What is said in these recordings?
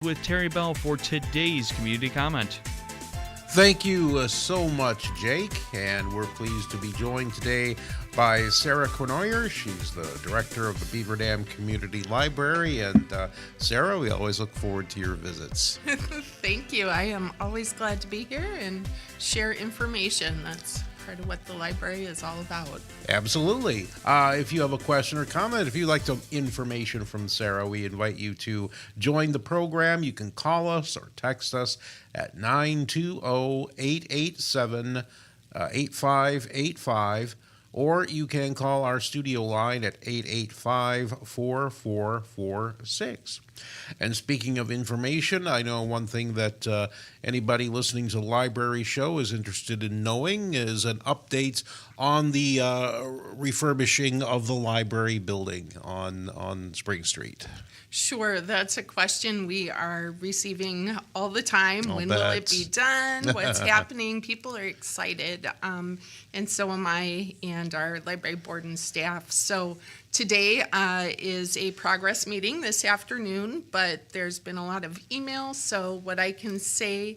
With Terry Bell for today's community comment. Thank you so much, Jake, and we're pleased to be joined today by Sarah Cournoyer. She's the director of the Beaver Dam Community Library, and Sarah, we always look forward to your visits. Thank you. I am always glad to be here and share information. That's part of what the library is all about. Absolutely. If you have a question or comment, if you'd like some information from Sarah, we invite you to join the program. You can call us or text us at 920-887-8585, or you can call our studio line at 885-4446. And speaking of information, I know one thing that anybody listening to the library show is interested in knowing is an update on the refurbishing of the library building on Spring Street. Sure, that's a question we are receiving all the time. When will it be done? What's happening? People are excited, and so am I and our library board and staff. So today is a progress meeting this afternoon, but there's been a lot of emails. So what I can say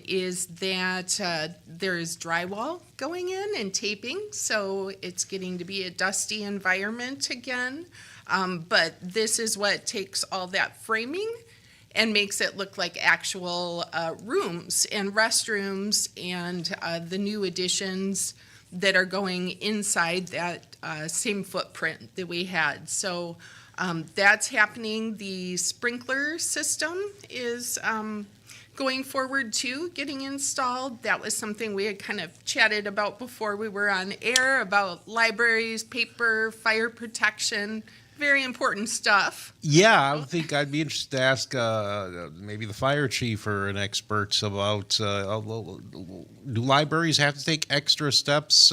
is that there's drywall going in and taping, so it's getting to be a dusty environment again. But this is what takes all that framing and makes it look like actual rooms and restrooms and the new additions that are going inside that same footprint that we had. So that's happening. The sprinkler system is going forward too, getting installed. That was something we had kind of chatted about before we were on air, about libraries, paper, fire protection. Very important stuff. Yeah, I think I'd be interested to ask maybe the fire chief or an expert about do libraries have to take extra steps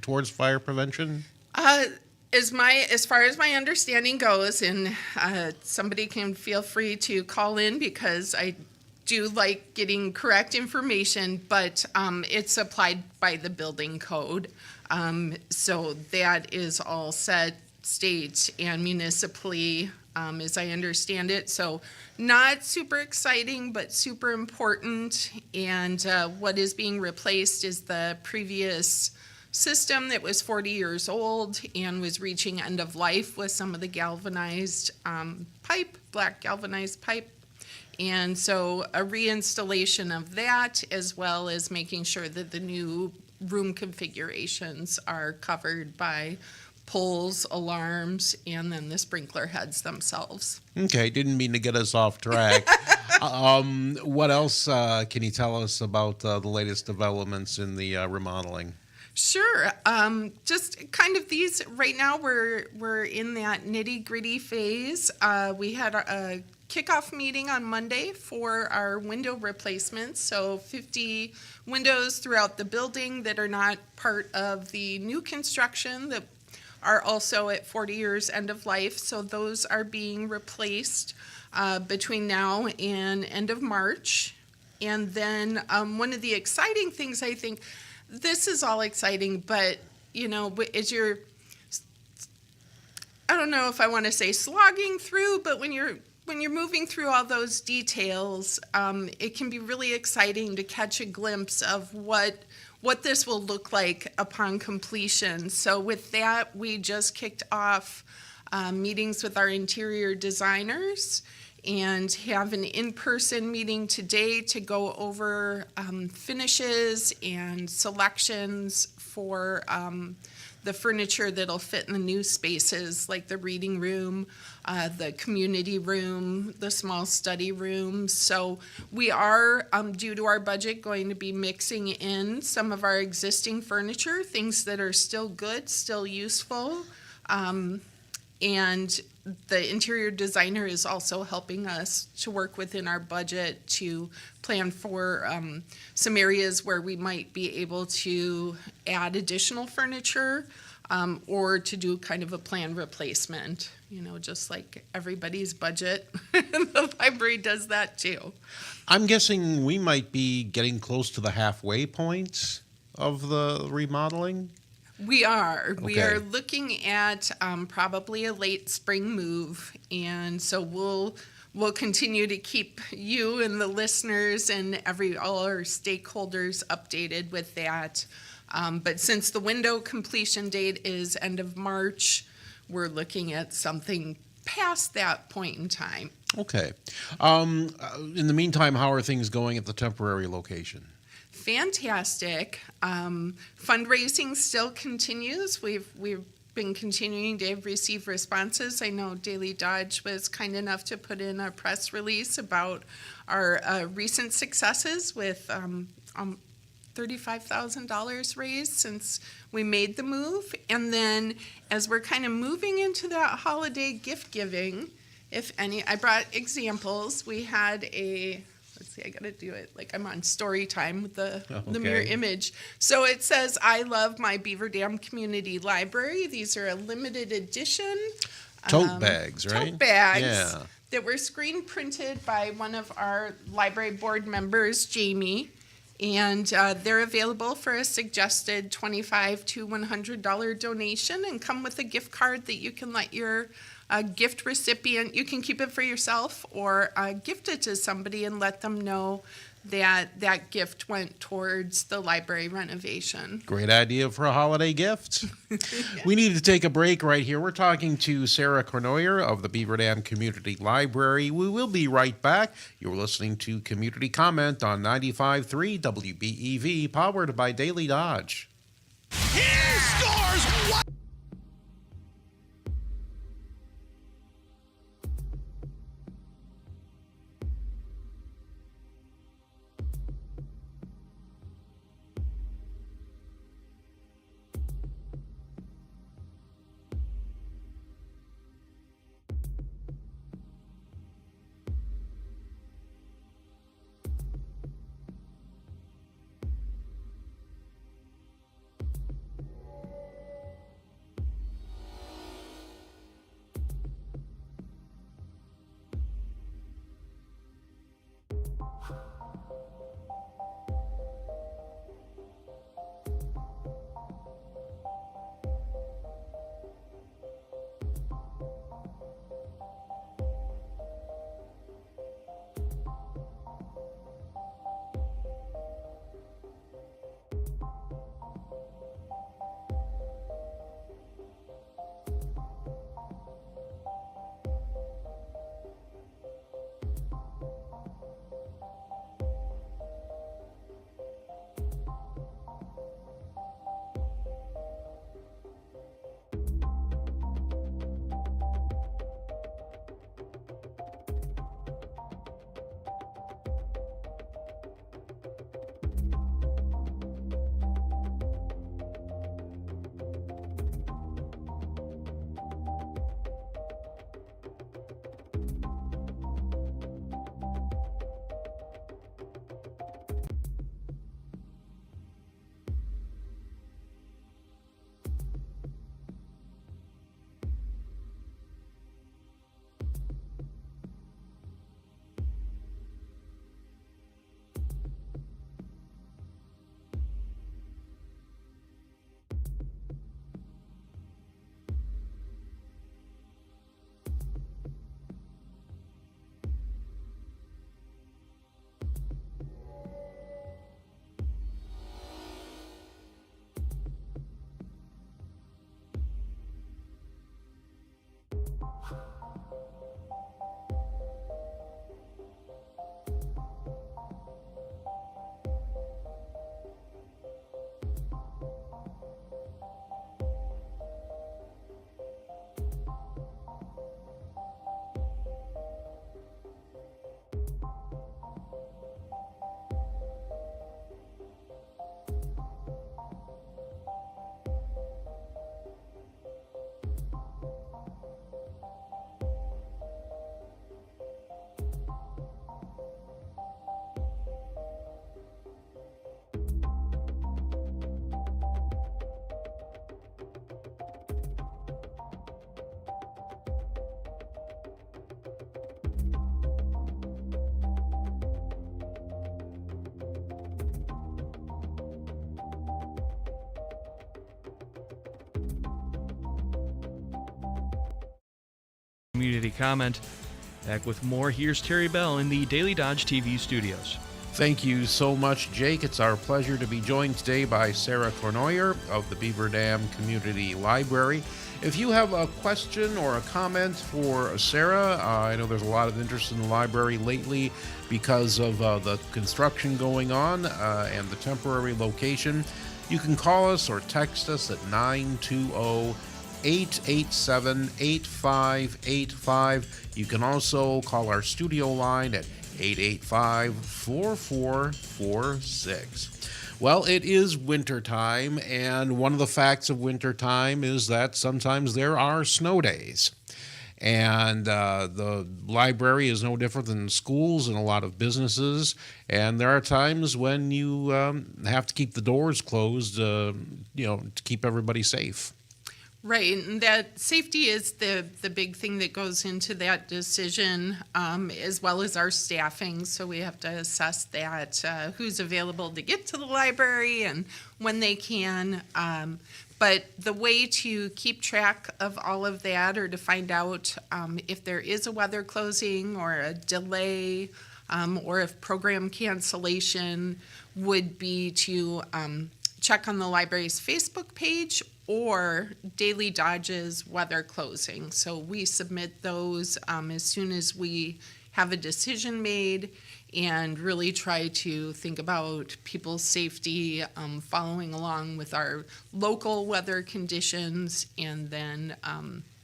towards fire prevention? As far as my understanding goes, and somebody can feel free to call in because I do like getting correct information, but it's applied by the building code. So that is all set state and municipally, as I understand it. So not super exciting, but super important. And what is being replaced is the previous system that was 40 years old and was reaching end of life with some of the galvanized black galvanized pipe. And so a reinstallation of that, as well as making sure that the new room configurations are covered by poles, alarms, and then the sprinkler heads themselves. Okay, didn't mean to get us off track. What else can you tell us about the latest developments in the remodeling? Sure. Just kind of these, right now we're in that nitty-gritty phase. We had a kickoff meeting on Monday for our window replacements, so 50 windows throughout the building that are not part of the new construction that are also at 40 years end of life. So those are being replaced between now and end of March. And then one of the exciting things, I think, this is all exciting, but you know, as you're, I don't know if I want to say slogging through, but when you're moving through all those details, it can be really exciting to catch a glimpse of what this will look like upon completion. So with that, we just kicked off meetings with our interior designers and have an in-person meeting today to go over finishes and selections for the furniture that'll fit in the new spaces, like the reading room, the community room, the small study room. So we are, due to our budget, going to be mixing in some of our existing furniture, things that are still good, still useful, and the interior designer is also helping us to work within our budget to plan for some areas where we might be able to add additional furniture or to do kind of a planned replacement, just like everybody's budget. The library does that too. I'm guessing we might be getting close to the halfway point of the remodeling. We are. Okay. We are looking at probably a late spring move, and so we'll continue to keep you and the listeners and all our stakeholders updated with that. But since the window completion date is end of March, we're looking at something past that point in time. Okay. In the meantime, how are things going at the temporary location? Fantastic. Fundraising still continues. We've been continuing to receive responses. I know Daily Dodge was kind enough to put in a press release about our recent successes with $35,000 raised since we made the move. And then as we're kind of moving into that holiday gift giving, if any, I brought examples. We had let's see, I got to do it like I'm on story time with the mirror image. So it says, I love my Beaver Dam Community Library. These are a limited edition. Tote bags, right? Tote bags. Yeah. That were screen printed by one of our library board members, Jamie. And they're available for a suggested $25 to $100 donation and come with a gift card that you can let your gift recipient, you can keep it for yourself or gift it to somebody and let them know that that gift went towards the library renovation. Great idea for a holiday gift. We need to take a break right here. We're talking to Sarah Cournoyer of the Beaver Dam Community Library. We will be right back. You're listening to Community Comment on 95.3 WBEV, powered by Daily Dodge. He scores! What? Community comment. Back with more. Here's Terry Bell in the Daily Dodge TV studios. Thank you so much, Jake. It's our pleasure to be joined today by Sarah Cournoyer of the Beaver Dam Community Library. If you have a question or a comment for Sarah, I know there's a lot of interest in the library lately because of the construction going on and the temporary location. You can call us or text us at 920-887-8585. You can also call our studio line at 885-4446. Well, it is wintertime, and one of the facts of wintertime is that sometimes there are snow days. And the library is no different than schools and a lot of businesses. And there are times when you have to keep the doors closed, to keep everybody safe. Right, and that safety is the big thing that goes into that decision, as well as our staffing. So we have to assess that, who's available to get to the library and when they can. But the way to keep track of all of that, or to find out if there is a weather closing or a delay, or if program cancellation, would be to check on the library's Facebook page or Daily Dodge's weather closing. So we submit those as soon as we have a decision made, and really try to think about people's safety, following along with our local weather conditions, and then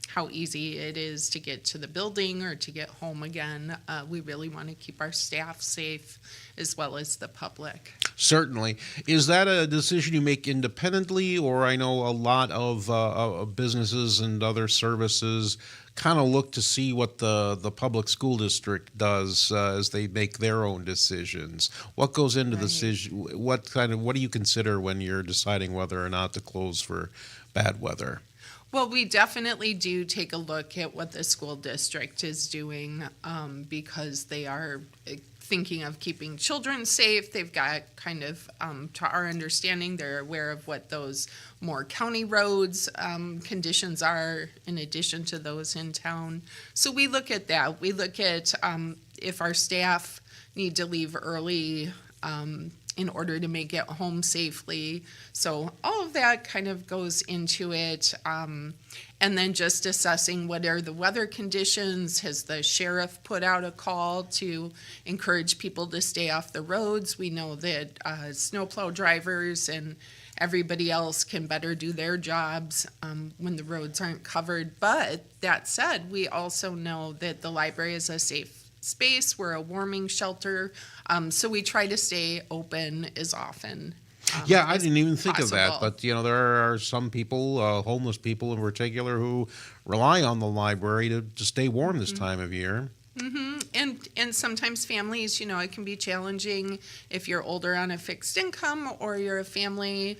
how easy it is to get to the building or to get home again. We really want to keep our staff safe as well as the public. Certainly. Is that a decision you make independently, or I know a lot of businesses and other services kind of look to see what the public school district does as they make their own decisions? What goes into the decision? What do you consider when you're deciding whether or not to close for bad weather? Well, we definitely do take a look at what the school district is doing, because they are thinking of keeping children safe. They've got kind of, to our understanding, they're aware of what those more county roads conditions are in addition to those in town. So we look at that. We look at if our staff need to leave early in order to make it home safely. So all of that kind of goes into it. And then just assessing what are the weather conditions. Has the sheriff put out a call to encourage people to stay off the roads? We know that snowplow drivers and everybody else can better do their jobs when the roads aren't covered. But that said, we also know that the library is a safe space. We're a warming shelter, so we try to stay open as often. I didn't even think of that, but there are some people, homeless people in particular, who rely on the library to stay warm this time of year. Mm-hmm. And sometimes families, it can be challenging if you're older on a fixed income, or you're a family,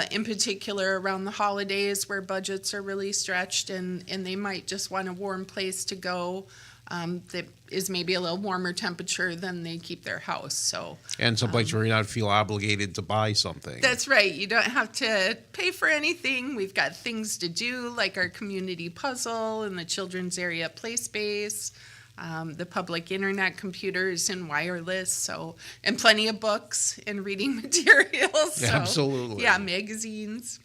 in particular around the holidays where budgets are really stretched, and they might just want a warm place to go. That is maybe a little warmer temperature than they keep their house. And someplace where you not feel obligated to buy something. That's right. You don't have to pay for anything. We've got things to do, like our community puzzle and the children's area play space, the public internet computers and wireless, and plenty of books and reading materials. Absolutely. Yeah, magazines.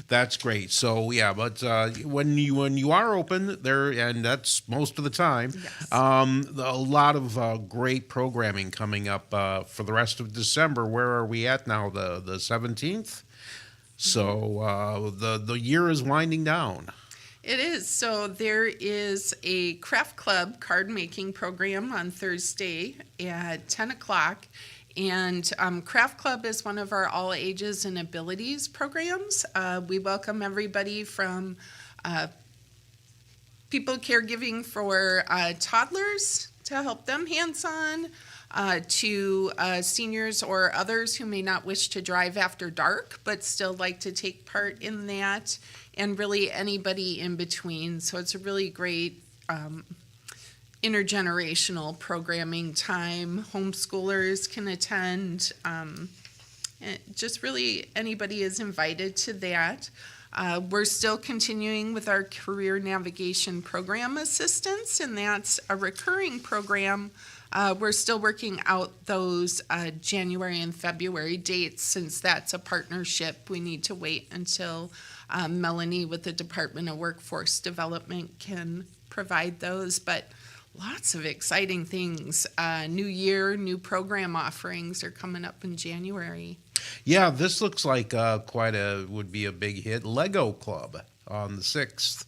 That's great. So but when you are open there, and that's most of the time, yes. A lot of great programming coming up for the rest of December. Where are we at now? The 17th. So the year is winding down. It is. So there is a craft club card making program on Thursday at 10 o'clock. And Craft Club is one of our all ages and abilities programs. We welcome everybody from people caregiving for toddlers to help them hands-on, to seniors or others who may not wish to drive after dark but still like to take part in that, and really anybody in between. So it's a really great intergenerational programming time. Homeschoolers can attend. Just really anybody is invited to that. We're still continuing with our career navigation program assistance, and that's a recurring program. We're still working out those January and February dates. Since that's a partnership, we need to wait until Melanie with the Department of Workforce Development can provide those. But lots of exciting things. New year, new program offerings are coming up in January. Yeah, this looks like would be a big hit. Lego Club on the 6th.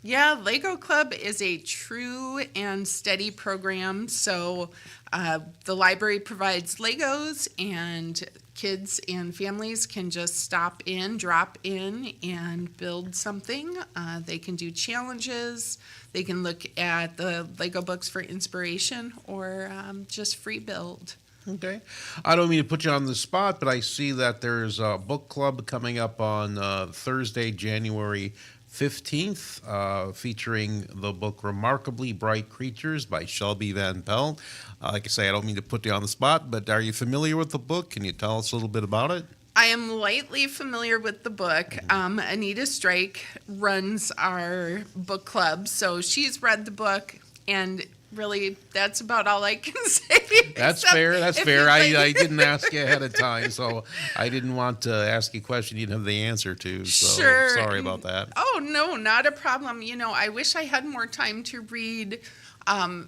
Yeah, Lego Club is a true and steady program. So the library provides Legos, and kids and families can just stop in, drop in, and build something. They can do challenges. They can look at the Lego books for inspiration, or just free build. Okay. I don't mean to put you on the spot, but I see that there's a book club coming up on Thursday, January 15th, featuring the book Remarkably Bright Creatures by Shelby Van Pelt. Like I say, I don't mean to put you on the spot, but are you familiar with the book? Can you tell us a little bit about it? I am lightly familiar with the book. Anita Strike runs our book club, so she's read the book, and really, that's about all I can say. That's fair. That's fair. I didn't ask you ahead of time, so I didn't want to ask you a question you didn't have the answer to. So sure. Sorry about that. Oh, no, not a problem. I wish I had more time to read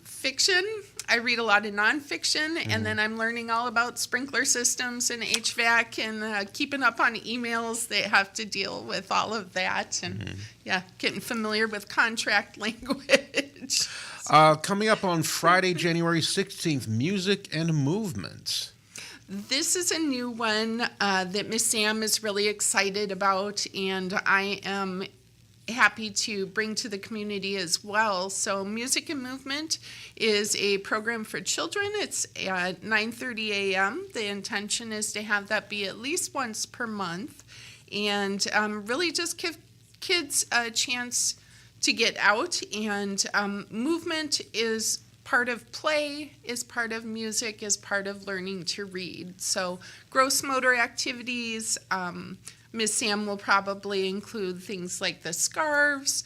fiction. I read a lot of nonfiction, and then I'm learning all about sprinkler systems and HVAC and keeping up on emails that have to deal with all of that. And, getting familiar with contract language. Coming up on Friday, January 16th, Music and Movement. This is a new one that Miss Sam is really excited about, and I am happy to bring to the community as well. So Music and Movement is a program for children. It's at 9:30 a.m. The intention is to have that be at least once per month, and really just give kids a chance to get out, and movement is part of play, is part of music, is part of learning to read. So gross motor activities, Miss Sam will probably include things like the scarves.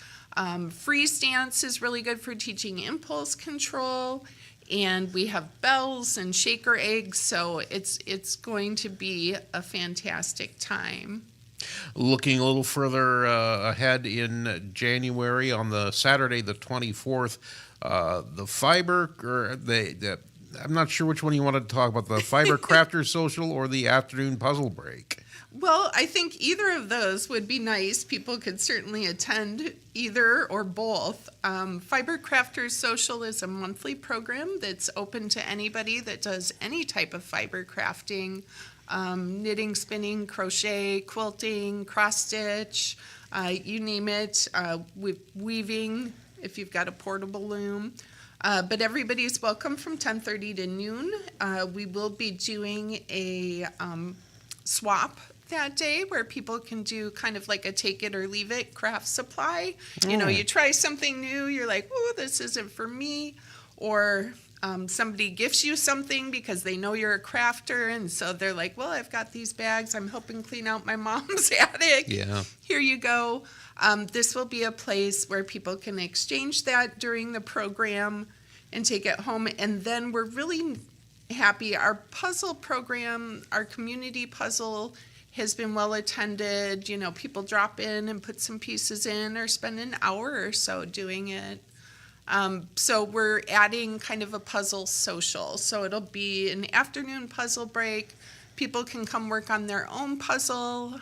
Freeze dance is really good for teaching impulse control, and we have bells and shaker eggs, so it's going to be a fantastic time. Looking a little further ahead in January, on the Saturday, the 24th, the fiber, I'm not sure which one you wanted to talk about, the Fiber Crafter Social or the afternoon puzzle break. Well, I think either of those would be nice. People could certainly attend either or both. Fiber Crafters Social is a monthly program that's open to anybody that does any type of fiber crafting. Knitting, spinning, crochet, quilting, cross-stitch, you name it, weaving if you've got a portable loom. But everybody's welcome from 10:30 to noon. We will be doing a swap that day where people can do kind of like a take it or leave it craft supply. You try something new, you're like, oh, this isn't for me, or somebody gifts you something because they know you're a crafter, and so they're like, well, I've got these bags, I'm helping clean out my mom's attic. Yeah. Here you go. This will be a place where people can exchange that during the program and take it home. And then we're really happy. Our puzzle program, our community puzzle, has been well attended. People drop in and put some pieces in or spend an hour or so doing it. So we're adding kind of a puzzle social. So it'll be an afternoon puzzle break. People can come work on their own puzzle.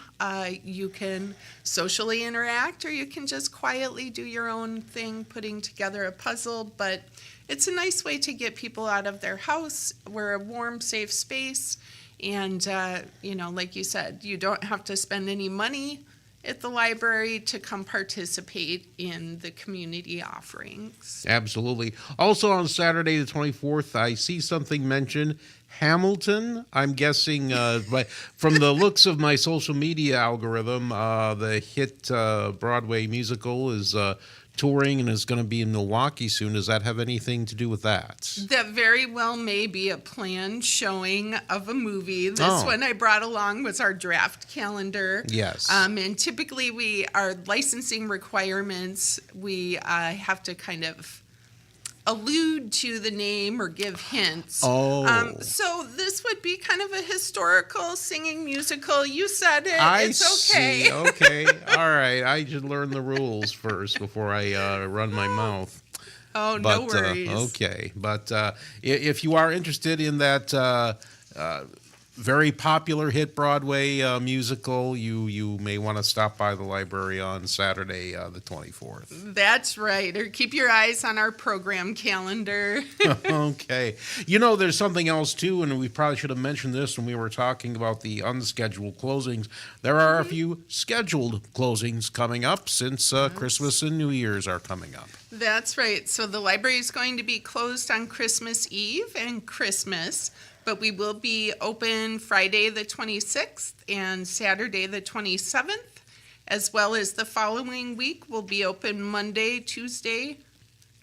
You can socially interact, or you can just quietly do your own thing, putting together a puzzle. But it's a nice way to get people out of their house. We're a warm, safe space. And, like you said, you don't have to spend any money at the library to come participate in the community offerings. Absolutely. Also on Saturday the 24th, I see something mentioned, Hamilton. I'm guessing from the looks of my social media algorithm, the hit Broadway musical is touring and is going to be in Milwaukee soon. Does that have anything to do with that? That very well may be a planned showing of a movie. This one I brought along was our draft calendar. Yes. And typically our licensing requirements, we have to kind of allude to the name or give hints. So this would be kind of a historical singing musical. You said it. It's okay. See. Okay. All right. I should learn the rules first before I run my mouth. Oh, no worries. Okay. But if you are interested in that very popular hit Broadway musical, you may want to stop by the library on Saturday, the 24th. That's right. Or keep your eyes on our program calendar. Okay. You know, there's something else, too, and we probably should have mentioned this when we were talking about the unscheduled closings. There are a few scheduled closings coming up since Christmas and New Year's are coming up. That's right. So the library is going to be closed on Christmas Eve and Christmas, but we will be open Friday the 26th and Saturday the 27th, as well as the following week we'll be open Monday, Tuesday,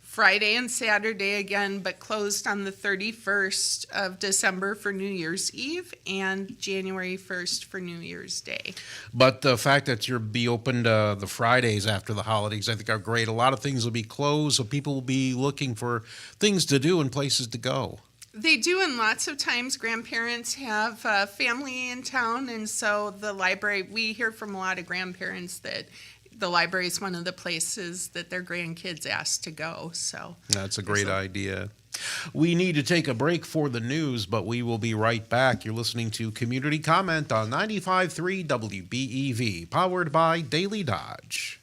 Friday, and Saturday again, but closed on the 31st of December for New Year's Eve and January 1st for New Year's Day. But the fact that you'll be open the Fridays after the holidays, I think are great. A lot of things will be closed, so people will be looking for things to do and places to go. They do, and lots of times grandparents have family in town, and so the library, we hear from a lot of grandparents that the library is one of the places that their grandkids ask to go. So that's a great idea. We need to take a break for the news, but we will be right back. You're listening to Community Comment on 95.3 WBEV, powered by Daily Dodge.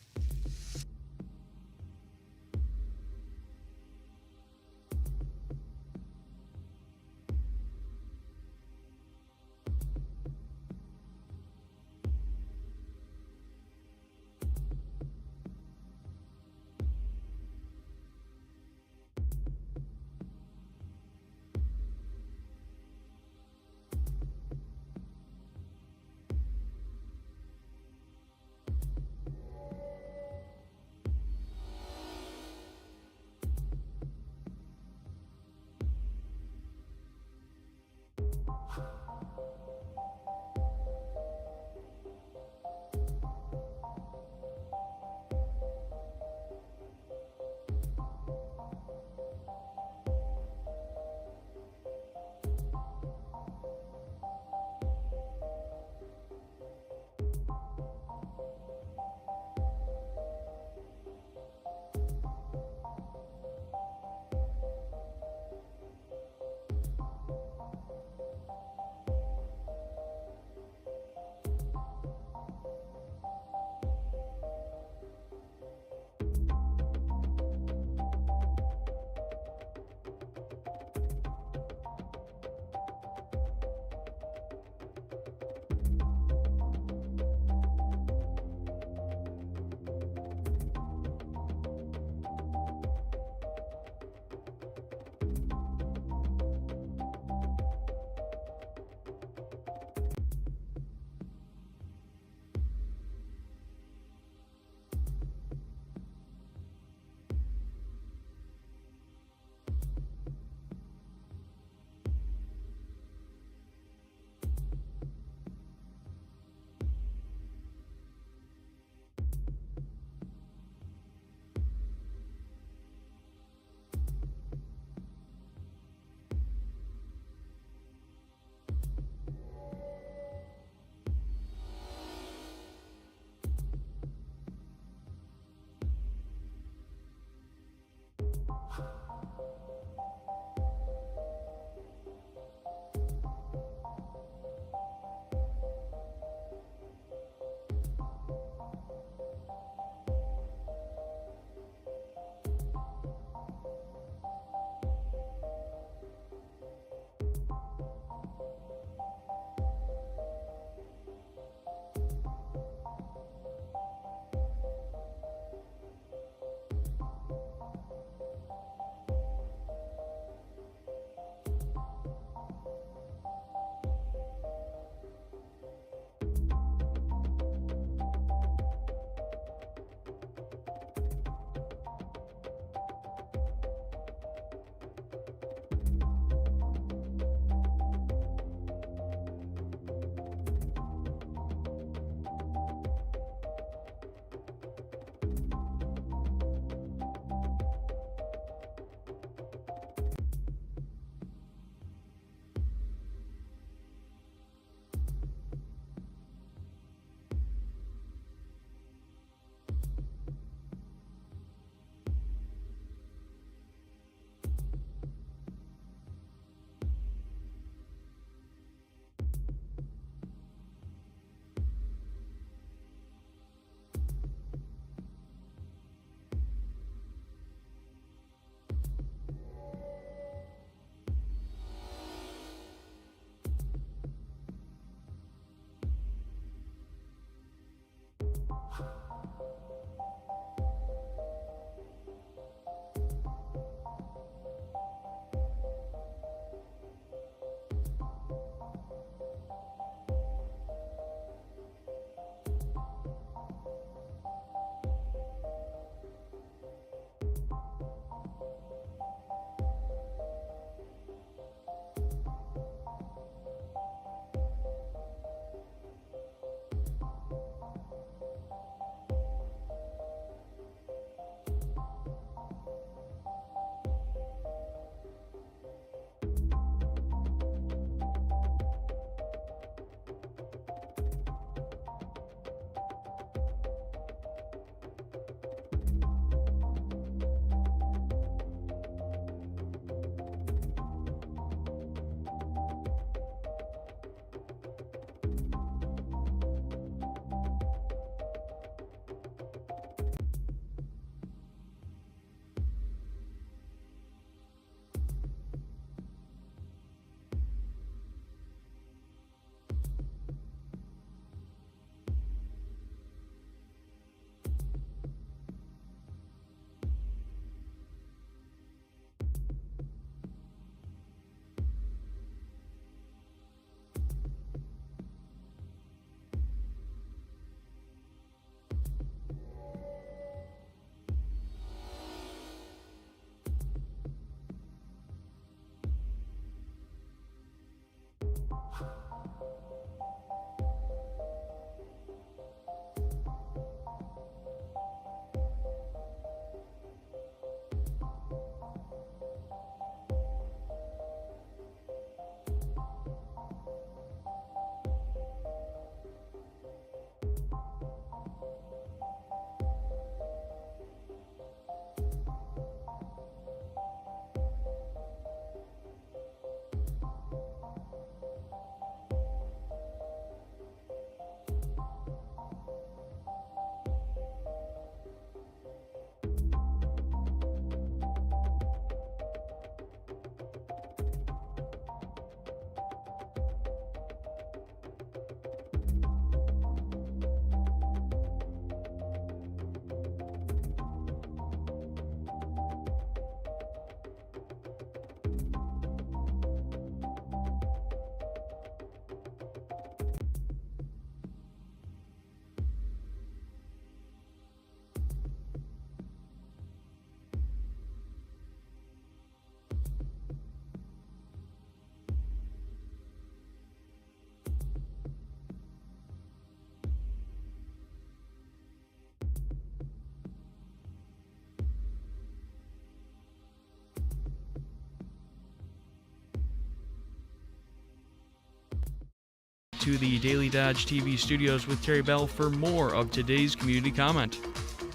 back to the Daily Dodge TV studios with Terry Bell for more of today's community comment.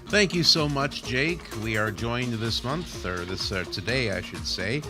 Thank you so much, Jake. We are joined this month, or today, I should say,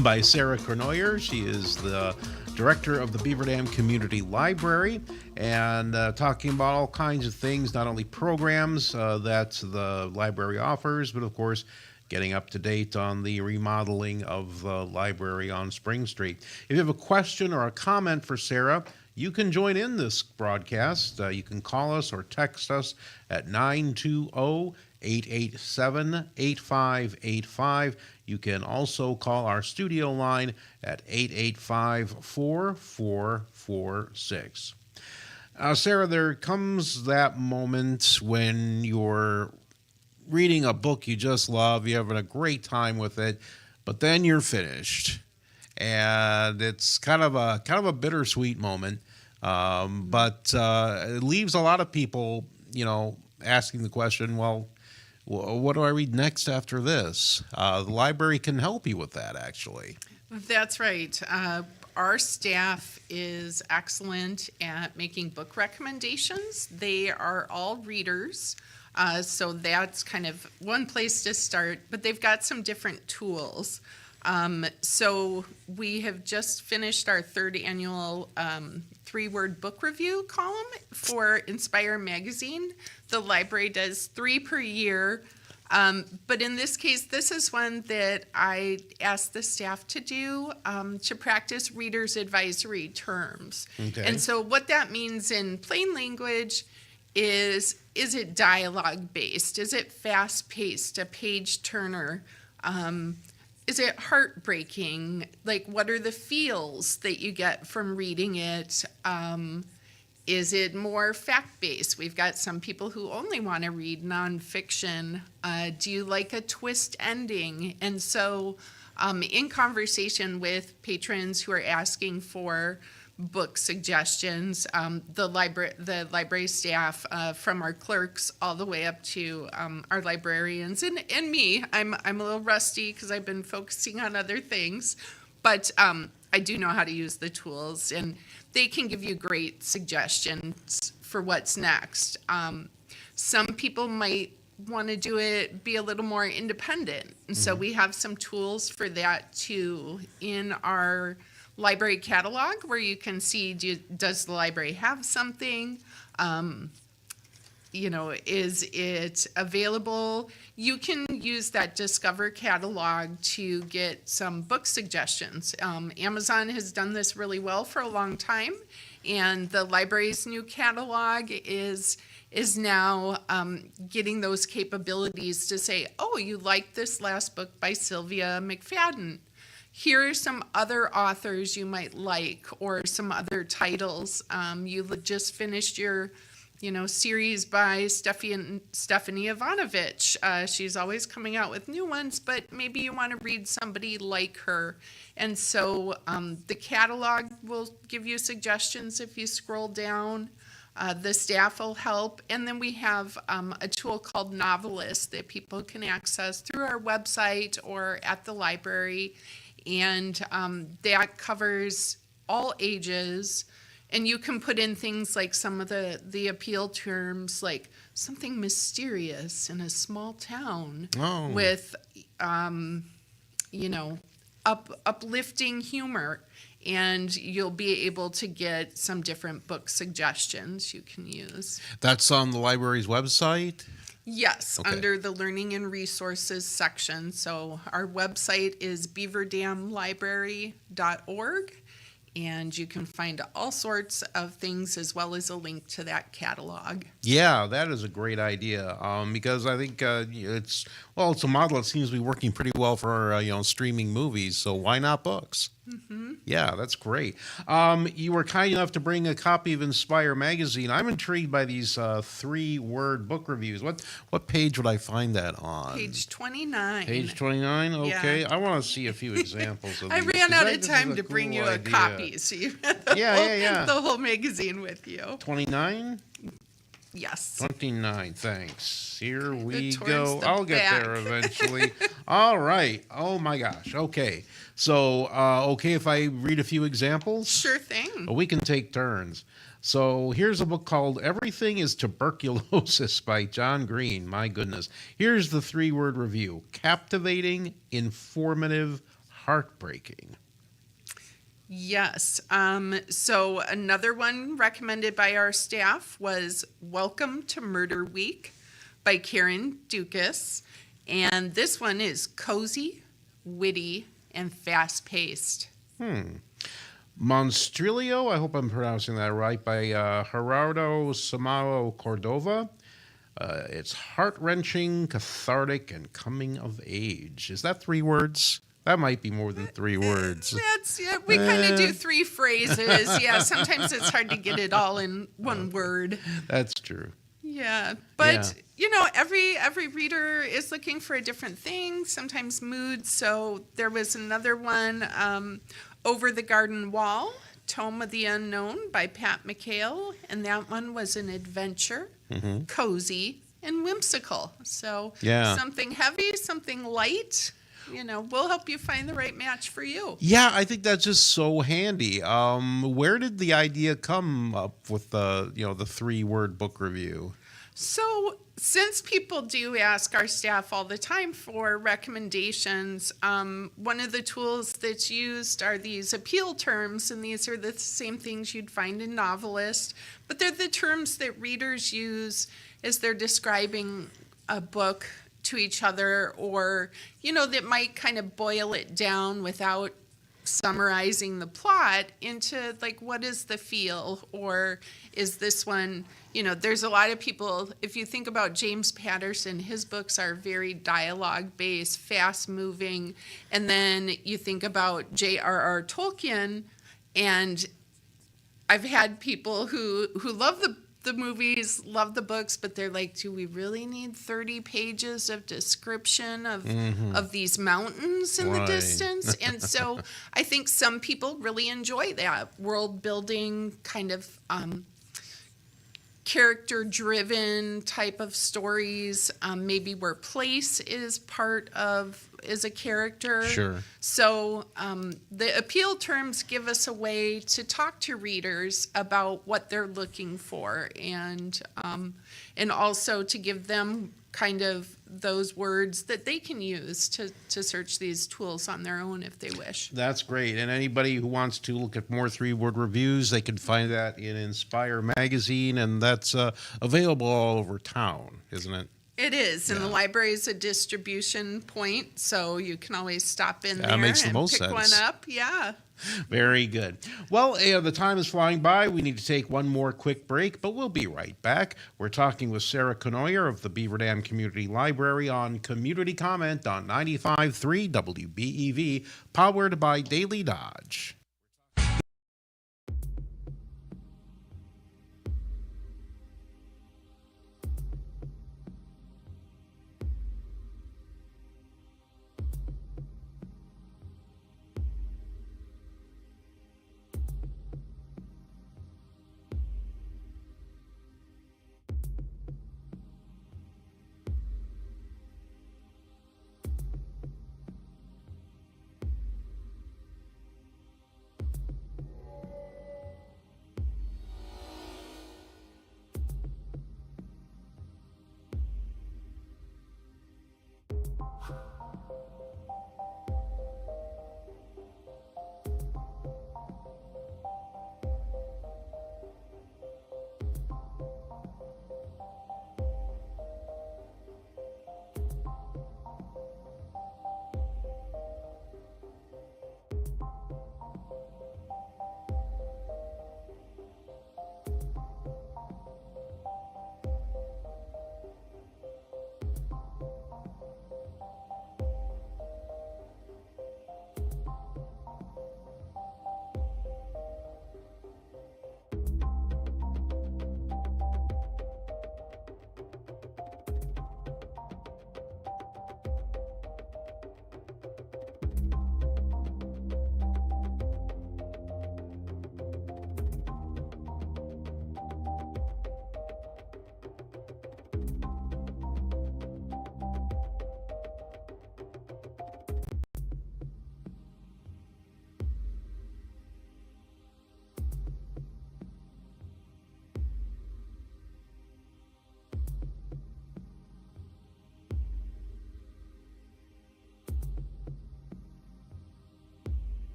by Sarah Cournoyer. She is the director of the Beaver Dam Community Library, and talking about all kinds of things, not only programs that the library offers, but of course, getting up to date on the remodeling of the library on Spring Street. If you have a question or a comment for Sarah, you can join in this broadcast. You can call us or text us at 920-887-8585. You can also call our studio line at 885-4446. Sarah, there comes that moment when you're reading a book you just love, you're having a great time with it, but then you're finished. And it's kind of a bittersweet moment, but it leaves a lot of people, asking the question, well, what do I read next after this? The library can help you with that, actually. That's right. Our staff is excellent at making book recommendations. They are all readers. So that's kind of one place to start, but they've got some different tools. So we have just finished our third annual 3-word book review column for Inspire magazine. The library does 3 per year, but in this case, this is one that I asked the staff to do to practice readers' advisory terms. Okay. And so what that means in plain language is it dialogue based? Is it fast paced, a page turner? Is it heartbreaking? Like, what are the feels that you get from reading it? Is it more fact-based? We've got some people who only want to read nonfiction. Do you like a twist ending? And so in conversation with patrons who are asking for book suggestions, the library staff, from our clerks all the way up to our librarians and me. I'm a little rusty because I've been focusing on other things, but I do know how to use the tools, and they can give you great suggestions for what's next. Some people might want to be a little more independent, and so we have some tools for that too in our library catalog, where you can see, does the library have something? Is it available? You can use that Discover catalog to get some book suggestions. Amazon has done this really well for a long time, and the library's new catalog is now getting those capabilities to say, oh, you like this last book by Sylvia McFadden. Here are some other authors you might like, or some other titles. You just finished your, series by Stephanie Ivanovich. She's always coming out with new ones, but maybe you want to read somebody like her. And so the catalog will give you suggestions if you scroll down. The staff will help. And then we have a tool called Novelist that people can access through our website or at the library. And that covers all ages, and you can put in things like some of the appeal terms, like something mysterious in a small town with uplifting humor, and you'll be able to get some different book suggestions you can use. That's on the library's website? Yes, okay. Under the Learning and Resources section. So our website is beaverdamlibrary.org, and you can find all sorts of things as well as a link to that catalog. Yeah, that is a great idea, because I think it's a model that seems to be working pretty well for streaming movies, so why not books? Mm-hmm. Yeah, that's great. You were kind enough to bring a copy of Inspire magazine. I'm intrigued by these 3-word book reviews. What page would I find that on? Page 29. Page 29? Okay. Yeah. I want to see a few examples of I these. ran out of time to bring you a copy, so you had the whole magazine with you. 29? Yes. 29, thanks. Here we towards go. the I'll get back. there eventually. All right. Oh my gosh. Okay. So, okay if I read a few examples? Sure thing. We can take turns. So here's a book called Everything is Tuberculosis by John Green. My goodness. Here's the 3-word review. Captivating, informative, heartbreaking. Yes. So another one recommended by our staff was Welcome to Murder Week by Karen Dukas. And this one is cozy, witty, and fast-paced. Monstrilio, I hope I'm pronouncing that right, by Gerardo Samaro Cordova. It's heart-wrenching, cathartic, and coming of age. Is that 3 words? That might be more than 3 words. We kind of do 3 phrases. Yeah, sometimes it's hard to get it all in one word. That's true. Yeah, but every reader is looking for a different thing, sometimes moods. So there was another one, Over the Garden Wall, Tome of the Unknown by Pat McHale, and that one was an adventure, cozy, and whimsical. So something heavy, something light. We'll help you find the right match for you. Yeah, I think that's just so handy. Where did the idea come up with the 3-word book review? So since people do ask our staff all the time for recommendations, one of the tools that's used are these appeal terms, and these are the same things you'd find in Novelist, but they're the terms that readers use as they're describing a book to each other, or that might kind of boil it down without summarizing the plot into like, what is the feel, or is this one, there's a lot of people, if you think about James Patterson, his books are very dialogue based, fast moving, and then you think about J.R.R. Tolkien, and I've had people who love the movies, love the books, but they're like, do we really need 30 pages of description of these mountains in the distance? And so I think some people really enjoy that world building kind of character driven type of stories, maybe where place is a character. Sure. So the appeal terms give us a way to talk to readers about what they're looking for, and also to give them kind of those words that they can use to search these tools on their own if they wish. That's great. And anybody who wants to look at more 3-word reviews, they can find that in Inspire magazine, and that's available all over town, isn't it? It is, and the library is a distribution point, so you can always stop in there makes the and most pick sense. one up. Yeah. Very good. Well, the time is flying by. We need to take one more quick break, but we'll be right back. We're talking with Sarah Cournoyer of the Beaver Dam Community Library on Community Comment on 95.3 WBEV, powered by Daily Dodge.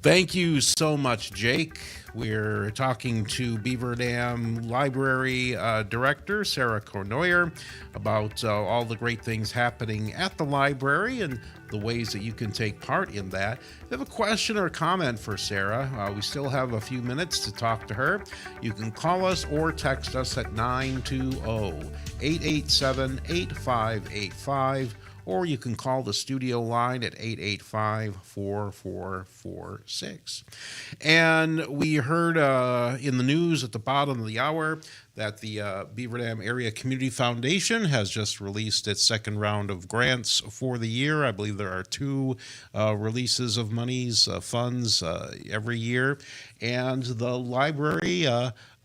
Thank you so much, Jake. We're talking to Beaver Dam Library Director Sarah Cournoyer about all the great things happening at the library and the ways that you can take part in that. If you have a question or a comment for Sarah, we still have a few minutes to talk to her. You can call us or text us at 920-887-8585. Or you can call the studio line at 885-4446. And we heard in the news at the bottom of the hour that the Beaver Dam Area Community Foundation has just released its second round of grants for the year. I believe there are two releases of monies, funds every year. And the library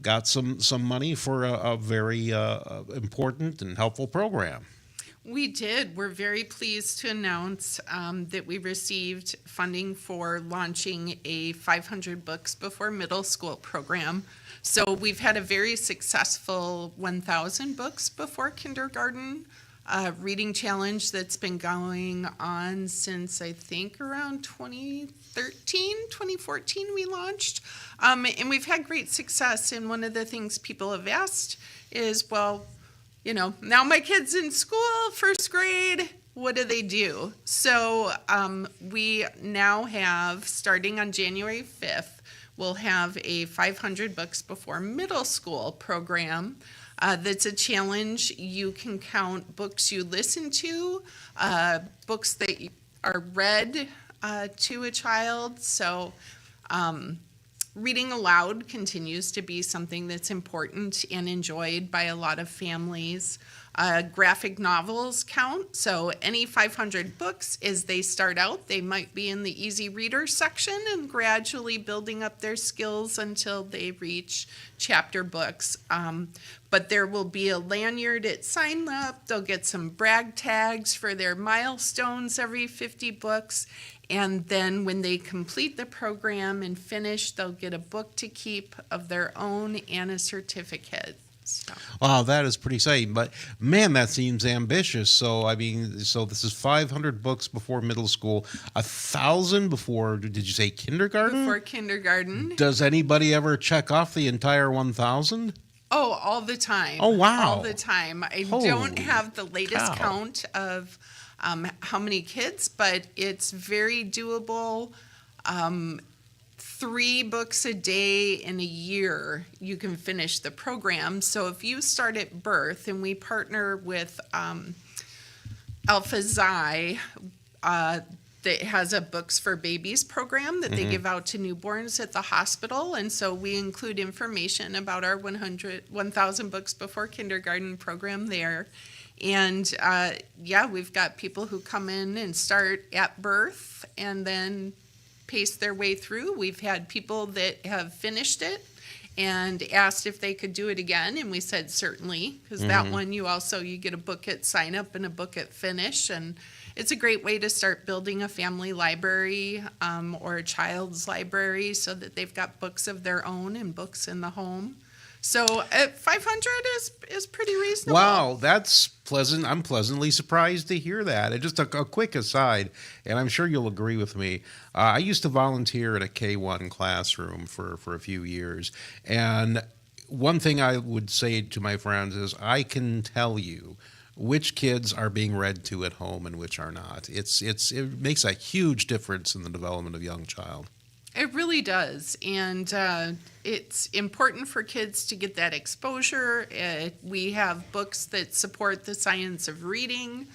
got some money for a very important and helpful program. We did. We're very pleased to announce that we received funding for launching a 500 Books Before Middle School program. So we've had a very successful 1,000 Books Before Kindergarten reading challenge that's been going on since I think around 2014 we launched. And we've had great success. And one of the things people have asked is, well, you know, now my kid's in school, first grade, what do they do? So we now have, starting on January 5th, we'll have a 500 Books Before Middle School program that's a challenge. You can count books you listen to, books that are read to a child. So reading aloud continues to be something that's important and enjoyed by a lot of families. Graphic novels count, so any 500 books, as they start out, they might be in the easy reader section and gradually building up their skills until they reach chapter books. But there will be a lanyard at sign up. They'll get some brag tags for their milestones every 50 books. And then when they complete the program and finish, they'll get a book to keep of their own and a certificate. So. Wow, that is pretty exciting. But man, that seems ambitious. So I mean, so this is 500 books before middle school, 1,000 before, did you say kindergarten? Before kindergarten. Does anybody ever check off the entire 1,000? Oh, all the time. Oh, wow. All the time. I Holy don't have the latest cow. count of how many kids, but it's very doable. 3 books a day in a year, you can finish the program. So if you start at birth, and we partner with Alpha Xi, that has a Books for Babies program that they give out to newborns at the hospital. And so we include information about our 1,000 Books Before Kindergarten program there. And we've got people who come in and start at birth and then pace their way through. We've had people that have finished it and asked if they could do it again, and we said certainly, because that one you get a book at sign up and a book at finish, and it's a great way to start building a family library or a child's library so that they've got books of their own and books in the home. So 500 is pretty reasonable. Wow, that's pleasant. I'm pleasantly surprised to hear that. And just a quick aside, and I'm sure you'll agree with me, I used to volunteer in a K-1 classroom for a few years. And one thing I would say to my friends is I can tell you which kids are being read to at home and which are not. It makes a huge difference in the development of a young child. It really does, and it's important for kids to get that exposure. We have books that support the science of reading.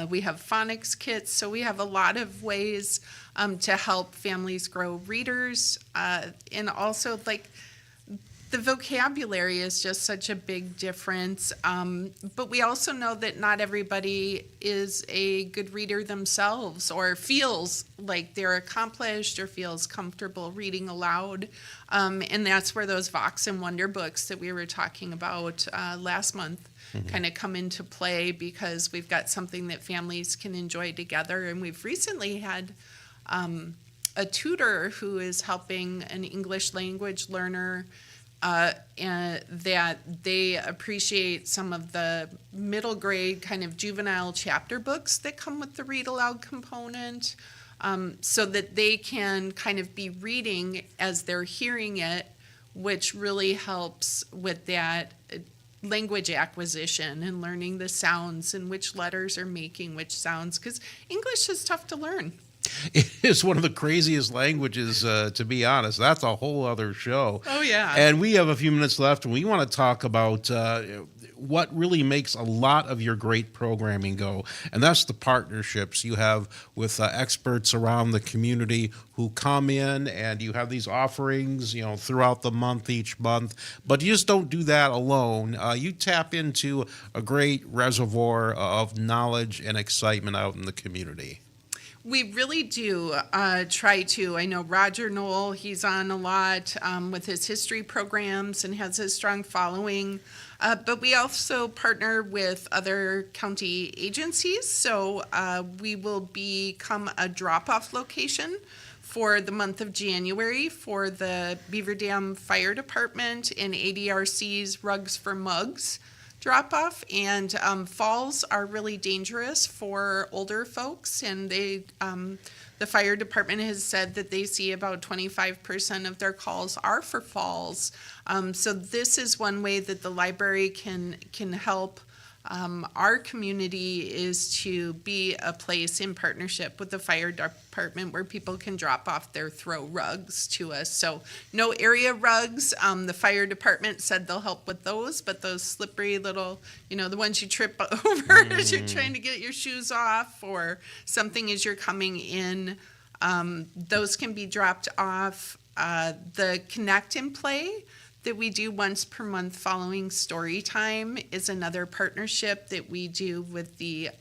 We have phonics kits, so we have a lot of ways to help families grow readers, and also the vocabulary is just such a big difference, but we also know that not everybody is a good reader themselves or feels like they're accomplished or feels comfortable reading aloud, and that's where those Vox and Wonder books that we were talking about last month kind of come into play, because we've got something that families can enjoy together. And we've recently had a tutor who is helping an English language learner and that they appreciate some of the middle grade kind of juvenile chapter books that come with the read aloud component. so that they can kind of be reading as they're hearing it, which really helps with that language acquisition and learning the sounds and which letters are making which sounds, because English is tough to learn. It is one of the craziest languages, to be honest. That's a whole other show. Oh, yeah. And we have a few minutes left, and we want to talk about what really makes a lot of your great programming go, and that's the partnerships you have with experts around the community who come in, and you have these offerings, throughout the month, each month. But you just don't do that alone. You tap into a great reservoir of knowledge and excitement out in the community. We really do try to. I know Roger Knoll, he's on a lot with his history programs and has a strong following. But we also partner with other county agencies. So we will become a drop-off location for the month of January for the Beaver Dam Fire Department and ADRC's Rugs for Mugs drop-off, and falls are really dangerous for older folks, and they the fire department has said that they see about 25% of their calls are for falls. So this is one way that the library can help our community, is to be a place in partnership with the fire department where people can drop off their throw rugs to us. So no area rugs. The fire department said they'll help with those, but those slippery little, the ones you trip over as you're trying to get your shoes off or something as you're coming in, those can be dropped off. The Connect and Play that we do once per month following story time is another partnership that we do with the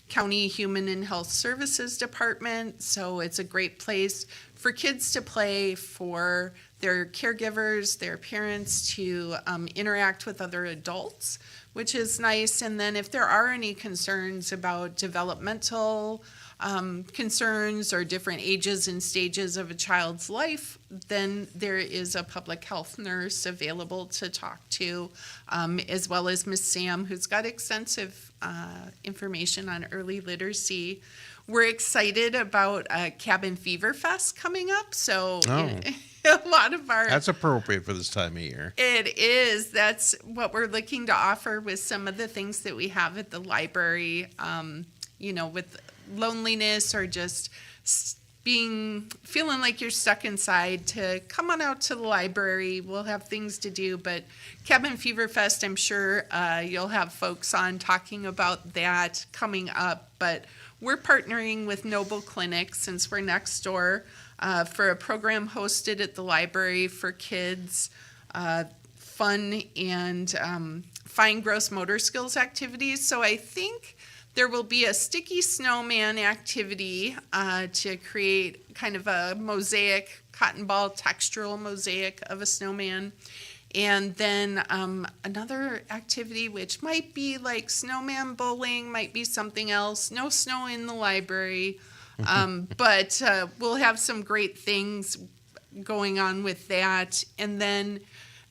County Human and Health Services Department. So it's a great place for kids to play, for their caregivers, their parents to interact with other adults, which is nice. And then if there are any concerns about developmental concerns or different ages and stages of a child's life, then there is a public health nurse available to talk to, as well as Miss Sam, who's got extensive information on early literacy. We're excited about Cabin Fever Fest coming up, so a lot of our... That's appropriate for this time of year. It is. That's what we're looking to offer with some of the things that we have at the library, with loneliness or just feeling like you're stuck inside, to come on out to the library. We'll have things to do, but Cabin Fever Fest, I'm sure you'll have folks on talking about that coming up. But we're partnering with Noble Clinic, since we're next door, for a program hosted at the library for kids, fun and fine gross motor skills activities. So I think there will be a sticky snowman activity to create kind of a mosaic, cotton ball textural mosaic of a snowman. And then another activity, which might be like snowman bowling, might be something else. No snow in the library, but we'll have some great things going on with that. And then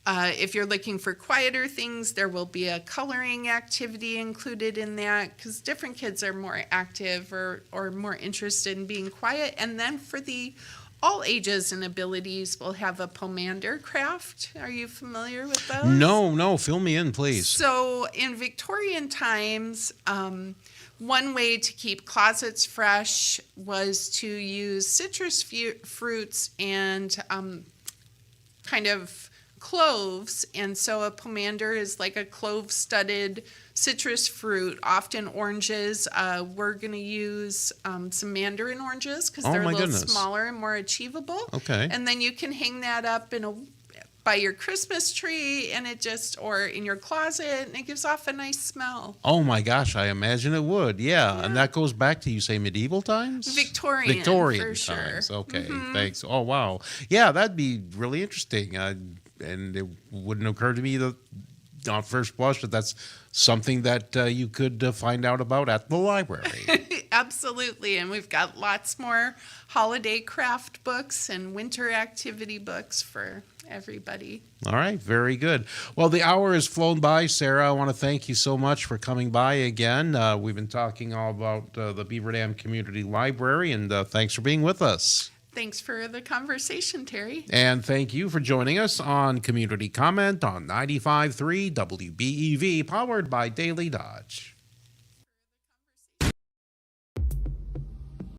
if you're looking for quieter things, there will be a coloring activity included in that, because different kids are more active or more interested in being quiet. And then for the all ages and abilities, we'll have a pomander craft. Are you familiar with those? No, fill me in, please. So in Victorian times, one way to keep closets fresh was to use citrus fruits and kind of cloves, and so a pomander is like a clove-studded citrus fruit, often oranges. We're going to use some mandarin oranges because they're a little smaller and more achievable. Okay. And then you can hang that up by your Christmas tree, and or in your closet, and it gives off a nice smell. Oh my gosh, I imagine it would. Yeah. And that goes back to, you say, medieval times? Victorian for sure. Sure. Okay, thanks. Oh wow. Yeah, that'd be really interesting. And it wouldn't occur to me that on first blush that that's something that you could find out about at the library. Absolutely. And we've got lots more holiday craft books and winter activity books for everybody. All right, very good. Well, the hour has flown by. Sarah, I want to thank you so much for coming by again. We've been talking all about the Beaver Dam Community Library, and thanks for being with us. Thanks for the conversation, Terry. And thank you for joining us on Community Comment on 95.3 WBEV, powered by Daily Dodge.